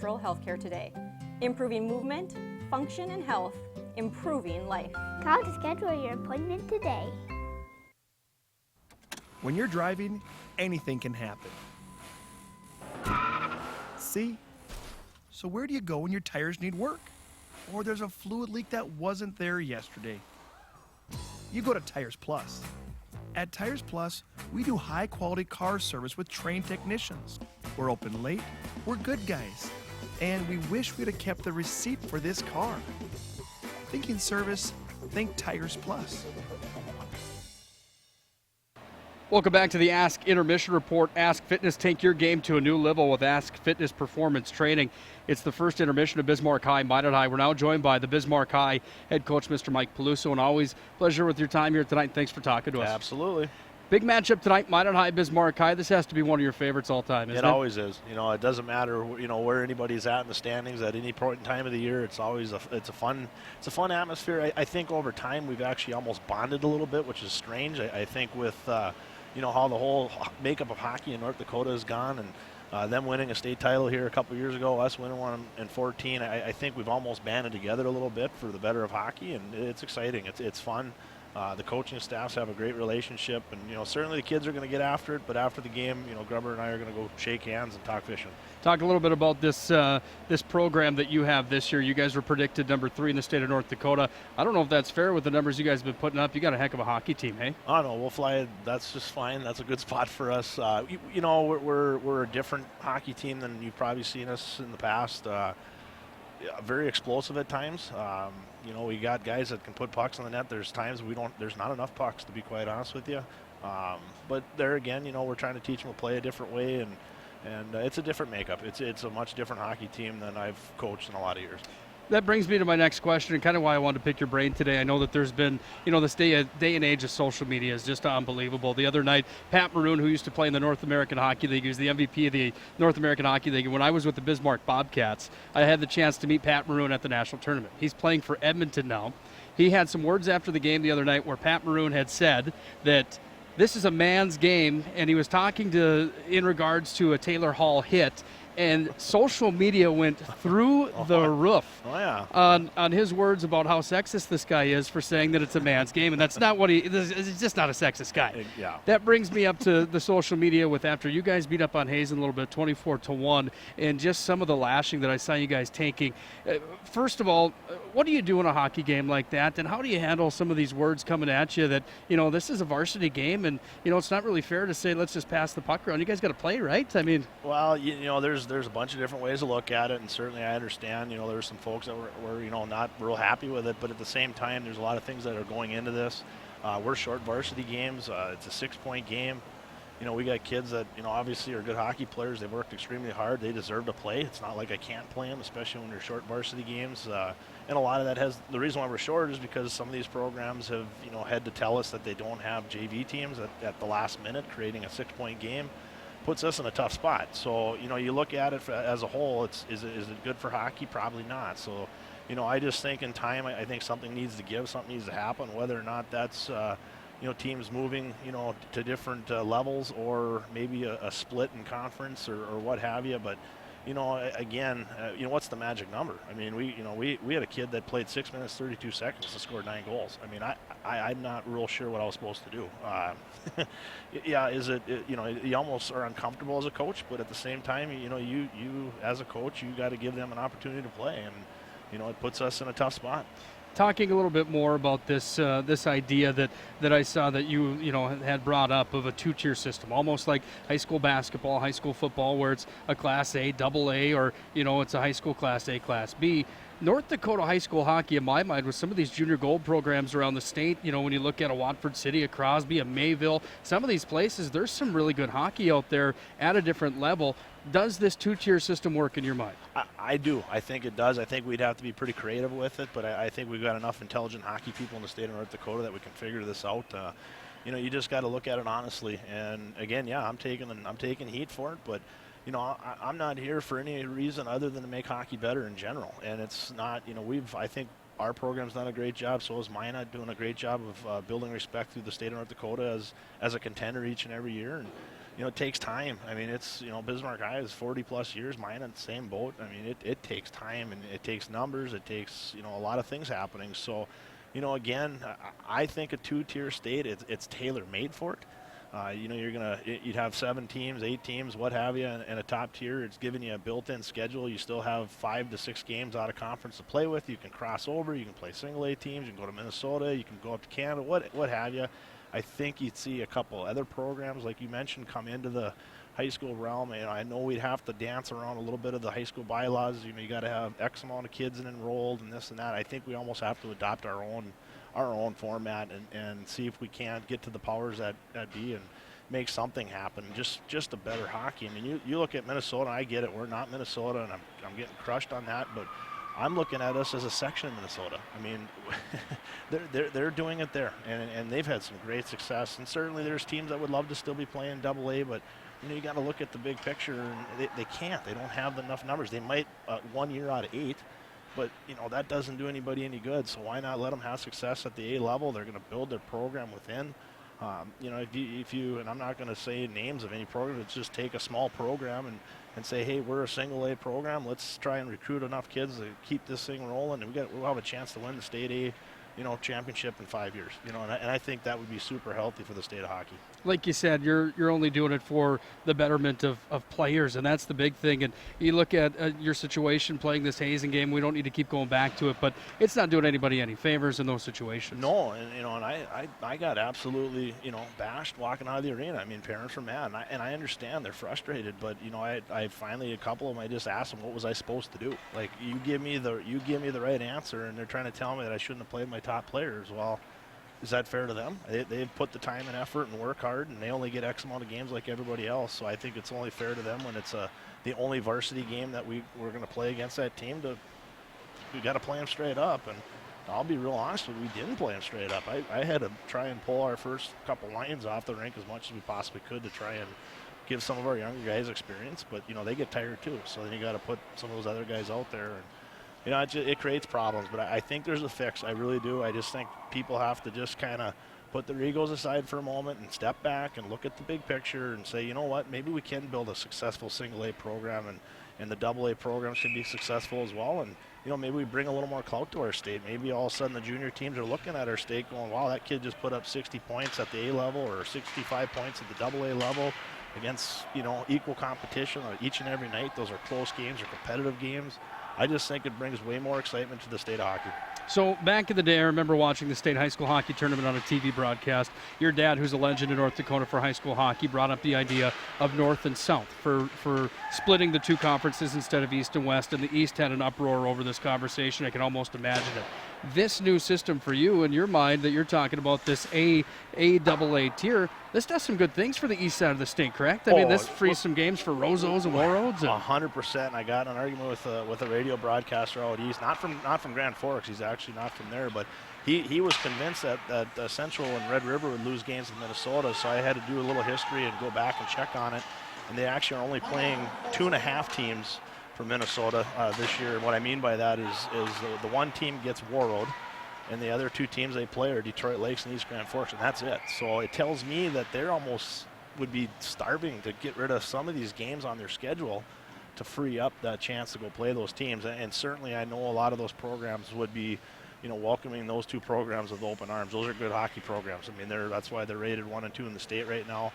healthcare today. Improving movement, function, and health, improving life. Call to schedule your appointment today. When you're driving, anything can happen. See? So where do you go when your tires need work? Or there's a fluid leak that wasn't there yesterday? You go to Tires Plus. At Tires Plus, we do high-quality car service with trained technicians. We're open late, we're good guys, and we wish we'd have kept the receipt for this car. Thinking service, think Tires Plus. Welcome back to the Ask Intermission Report. Ask Fitness, take your game to a new level with Ask Fitness Performance Training. It's the first intermission of Bismarck High, Minot High. We're now joined by the Bismarck High head coach, Mr. Mike Peluso, and always pleasure with your time here tonight. Thanks for talking to us. Absolutely. Big matchup tonight, Minot High, Bismarck High. This has to be one of your favorites all time, isn't it? It always is. You know, it doesn't matter, you know, where anybody's at in the standings at any point in time of the year. It's always a fun atmosphere. I think over time we've actually almost bonded a little bit, which is strange. I think with you know, how the whole makeup of hockey in North Dakota has gone, and them winning a state title here a couple years ago, us winning one in 14, I think we've almost banded together a little bit for the better of hockey, and it's exciting. It's fun. The coaching staffs have a great relationship, and you know, certainly the kids are going to get after it, but after the game, you know, Grubber and I are going to go shake hands and talk fishing. Talk a little bit about this this program that you have this year. You guys were predicted number 3 in the state of North Dakota. I don't know if that's fair with the numbers you guys have been putting up. You got a heck of a hockey team, hey? Oh no, we'll fly. That's just fine. That's a good spot for us. You know, we're a different hockey team than you've probably seen us in the past. Very explosive at times. You know, we got guys that can put pucks on the net. There's times there's not enough pucks, to be quite honest with you. But there again, you know, we're trying to teach them to play a different way, and it's a different makeup. It's a much different hockey team than I've coached in a lot of years. That brings me to my next question, and kind of why I wanted to pick your brain today. I know that there's been, you know, this day and age of social media is just unbelievable. The other night, Pat Maroon, who used to play in the North American Hockey League, he was the MVP of the North American Hockey League. And when I was with the Bismarck Bobcats, I had the chance to meet Pat Maroon at the national tournament. He's playing for Edmonton now. He had some words after the game the other night where Pat Maroon had said that this is a man's game, and he was talking in regards to a Taylor Hall hit. And social media went through the roof on his words about how sexist this guy is for saying that it's a man's game. And that's not what he's just not a sexist guy. Yeah. That brings me up to the social media with after you guys beat up on Hazen a little bit, 24-1, and just some of the lashing that I saw you guys taking. First of all, what do you do in a hockey game like that? And how do you handle some of these words coming at you that, you know, this is a varsity game and, you know, it's not really fair to say, let's just pass the puck around. You guys got to play, right? I mean. Well, you know, there's a bunch of different ways to look at it, and certainly I understand, you know, there's some folks that were you know, not real happy with it, but at the same time, there's a lot of things that are going into this. We're short varsity games. It's a 6-point game. You know, we got kids that, you know, obviously are good hockey players. They've worked extremely hard. They deserve to play. It's not like I can't play them, especially when they're short varsity games. And a lot of that the reason why we're short is because some of these programs have, you know, had to tell us that they don't have JV teams at the last minute, creating a 6-point game. Puts us in a tough spot. So, you know, you look at it as a whole, is it good for hockey? Probably not. So, you know, I just think in time, I think something needs to give, something needs to happen, whether or not that's, you know, teams moving, you know, to different levels, or maybe a split in conference or what have you. But, you know, again, you know, what's the magic number? I mean, we had a kid that played 6 minutes, 32 seconds and scored 9 goals. I mean, I'm not real sure what I was supposed to do. Yeah, you know, you almost are uncomfortable as a coach, but at the same time, you know, you as a coach, you got to give them an opportunity to play, and, you know, it puts us in a tough spot. Talking a little bit more about this this idea that I saw that you know, had brought up of a 2-tier system, almost like high school basketball, high school football, where it's a Class A, Double A, or, you know, it's a high school Class A, Class B. North Dakota high school hockey, in my mind, with some of these junior gold programs around the state, you know, when you look at a Watford City, a Crosby, a Mayville, some of these places, there's some really good hockey out there at a different level. Does this 2-tier system work in your mind? I do. I think it does. I think we'd have to be pretty creative with it, but I think we've got enough intelligent hockey people in the state of North Dakota that we can figure this out. You know, you just got to look at it honestly. And again, yeah, I'm taking heat for it, but you know, I'm not here for any reason other than to make hockey better in general. And it's not, you know, I think our program's done a great job. So is Minot doing a great job of building respect through the state of North Dakota as a contender each and every year. And it takes time. I mean, it's, Bismarck High is 40 plus years, mine in the same boat. I mean, it takes time, and it takes numbers. It takes, a lot of things happening. So, again, I think a two-tier state, it's tailor-made for it. You'd have 7 teams, 8 teams, what have you, and a top tier. It's giving you a built-in schedule. You still have 5 to 6 games out of conference to play with. You can cross over. You can play single A teams. You can go to Minnesota. You can go up to Canada, what have you. I think you'd see a couple other programs, like you mentioned, come into the high school realm. I know we'd have to dance around a little bit of the high school bylaws. You got to have X amount of kids enrolled and this and that. I think we almost have to adopt our own format and see if we can't get to the powers that be and make something happen. Just a better hockey. I mean, you look at Minnesota. I get it. We're not Minnesota, and I'm getting crushed on that, but I'm looking at us as a section of Minnesota. I mean, they're doing it there, and they've had some great success. And certainly there's teams that would love to still be playing AA, but you got to look at the big picture, and they can't. They don't have enough numbers. They might 1 year out of 8, but that doesn't do anybody any good. So why not let them have success at the A level? They're going to build their program within. If you, and I'm not going to say names of any program, let's just take a small program and say, hey, we're a single A program. Let's try and recruit enough kids to keep this thing rolling, and we'll have a chance to win the state A, championship in 5 years. And I think that would be super healthy for the state of hockey. Like you said, you're only doing it for the betterment of players, and that's the big thing. And you look at your situation playing this hazing game. We don't need to keep going back to it, but it's not doing anybody any favors in those situations. No, and I got absolutely bashed walking out of the arena. I mean, parents are mad, and I understand they're frustrated. But I finally, a couple of them, I just asked them, what was I supposed to do? Like, you give me the right answer, and they're trying to tell me that I shouldn't have played my top players. Well, is that fair to them? They've put the time and effort and work hard, and they only get X amount of games like everybody else. So I think it's only fair to them when it's the only varsity game that we're going to play against that team. We got to play them straight up. And I'll be real honest with you, we didn't play them straight up. I had to try and pull our first couple lines off the rink as much as we possibly could to try and give some of our younger guys experience. But they get tired too. So then you got to put some of those other guys out there. And, it creates problems, but I think there's a fix. I really do. I just think people have to just kind of put their egos aside for a moment and step back and look at the big picture and say, you know what, maybe we can build a successful single A program, and the AA programs can be successful as well. And, maybe we bring a little more clout to our state. Maybe all of a sudden the junior teams are looking at our state going, wow, that kid just put up 60 points at the A level or 65 points at the AA level against, equal competition each and every night. Those are close games or competitive games. I just think it brings way more excitement to the state of hockey. So back in the day, I remember watching the state high school hockey tournament on a TV broadcast. Your dad, who's a legend in North Dakota for high school hockey, brought up the idea of North and South for splitting the two conferences instead of East and West, and the East had an uproar over this conversation. I can almost imagine it. This new system for you, in your mind, that you're talking about, this AA tier, this does some good things for the east side of the state, correct? I mean, this frees some games for Rozos and Warroads. 100%. I got in an argument with a radio broadcaster out east, not from Grand Forks. He's actually not from there, but he was convinced that Central and Red River would lose games in Minnesota. So I had to do a little history and go back and check on it. And they actually are only playing 2.5 teams for Minnesota this year. And what I mean by that is the one team gets Warroad, and the other 2 teams they play are Detroit Lakes and East Grand Forks, and that's it. So it tells me that they're almost would be starving to get rid of some of these games on their schedule to free up that chance to go play those teams. And certainly I know a lot of those programs would be, welcoming those 2 programs with open arms. Those are good hockey programs. I mean, that's why they're rated 1 and 2 in the state right now.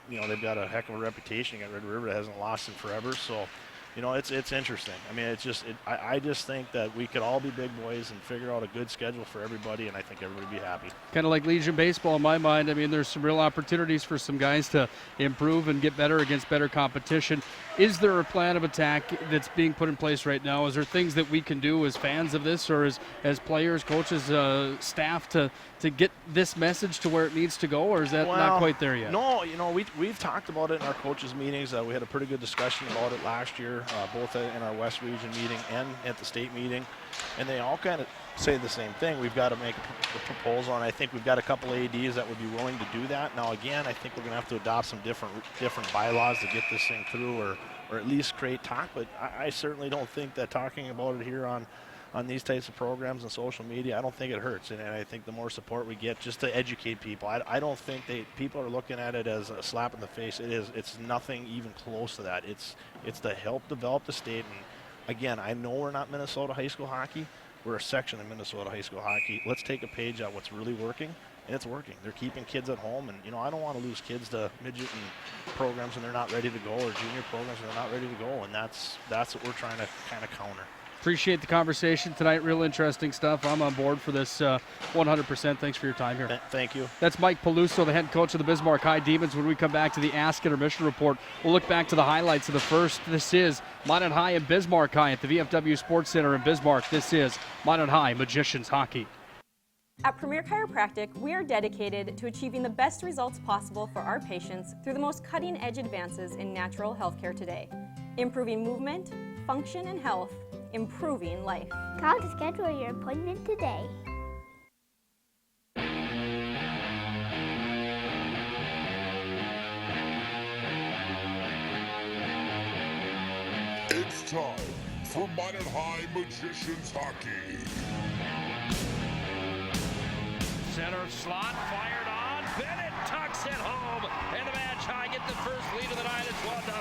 They've got a heck of a reputation at Red River that hasn't lost in forever. So, it's interesting. I mean, I just think that we could all be big boys and figure out a good schedule for everybody, and I think everybody would be happy. Kind of like Legion Baseball in my mind. I mean, there's some real opportunities for some guys to improve and get better against better competition. Is there a plan of attack that's being put in place right now? Is there things that we can do as fans of this, or as players, coaches, staff to get this message to where it needs to go, or is that not quite there yet? No, we've talked about it in our coaches meetings. We had a pretty good discussion about it last year, both in our West Region meeting and at the state meeting, and they all kind of say the same thing. We've got to make a proposal, and I think we've got a couple of ADs that would be willing to do that. Now, again, I think we're going to have to adopt some different bylaws to get this thing through, or at least create talk. But I certainly don't think that talking about it here on on these types of programs and social media, I don't think it hurts. And I think the more support we get just to educate people, I don't think people are looking at it as a slap in the face. It's nothing even close to that. It's to help develop the state. And again, I know we're not Minnesota high school hockey. We're a section of Minnesota high school hockey. Let's take a page out what's really working, and it's working. They're keeping kids at home, and I don't want to lose kids to midget and programs and they're not ready to go, or junior programs and they're not ready to go, and that's what we're trying to kind of counter. Appreciate the conversation tonight. Real interesting stuff. I'm on board for this 100%. Thanks for your time here. Thank you. That's Mike Peluso, the head coach of the Bismarck High Demons. When we come back to the Ask Intermission Report, we'll look back to the highlights of the first. This is Minot High and Bismarck High at the VFW Sports Center in Bismarck. This is Minot High Magicians Hockey. At Premier Chiropractic, we are dedicated to achieving the best results possible for our patients through the most cutting-edge advances in natural healthcare today, improving movement, function, and health, improving life. Call to schedule your appointment today. It's time for Minot High Magicians Hockey. Center slot fired on. Bennett tucks it home, and the Magi get the first lead of the night. It's 1-0.